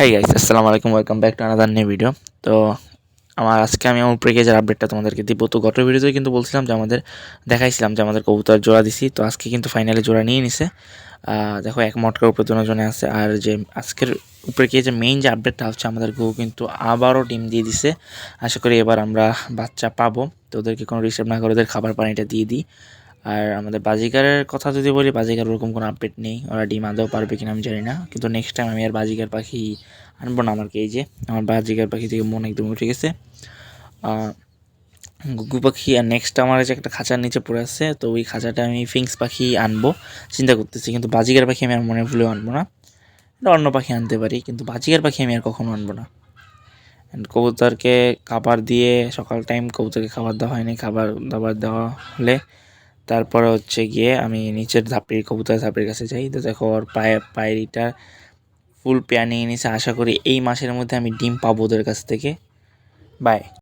হ্যাঁ গাইস, আসসালামু আলাইকুম, welcome back to another new video. তো আজকে আমি আমার উপরে গিয়ে আপডেটটা তোমাদেরকে দিব। তো গত ভিডিওতে কিন্তু বলছিলাম যে দেখাইছিলাম যে আমাদের কবুতর জোড়া দিছি। তো আজকে কিন্তু ফাইনালি জোড়া নিয়ে নিছে। দেখো এক মটকার উপরে দুজনে আছে। আর যে আজকের উপরে গিয়ে যে মেইন যে আপডেটটা হচ্ছে, আমাদের গরু কিন্তু আবারও ডিম দিয়ে দিছে। আশা করি এবার আমরা বাচ্চা পাবো। তো ওদেরকে কোনো রিসেভ না করে ওদের খাবার পানিটা দিয়ে দিই। আর আমাদের বাজিকারের কথা যদি বলি, বাজিকার ওরকম কোনো আপডেট নেই। ওরা ডিম আদৌ পারবে কিনা আমি জানি না, কিন্তু নেক্সট টাইম আমি আর বাজিকার পাখি আনবো না। এই যে আমার বাজিকার পাখি থেকে মন একদম উঠে গেছে। গুগু পাখি আর নেক্সট আমার যে একটা খাঁচার নিচে পড়ে আছে, তো ওই খাঁচাটা আমি ফিংস পাখি আনবো চিন্তা করতেছি, কিন্তু বাজিকার পাখি আমি আর মনে ভুলেও আনবো না। এটা অন্য পাখি আনতে পারি, কিন্তু বাজিকার পাখি আমি আর কখনো আনবো না। অ্যান্ড কবুতরকে খাবার দিয়ে, সকাল টাইম কবুতরকে খাবার দেওয়া হয়নি। খাবার দাবার দেওয়া হলে তারপরে হচ্ছে গিয়ে আমি নিচের কবুতরের ধাপের কাছে যাই। তো দেখো ওর পায়েরিটা ফুল পেয়ার নিয়ে নিছে। আশা করি এই মাসের মধ্যে আমি ডিম পাবো ওদের কাছ থেকে। বাই।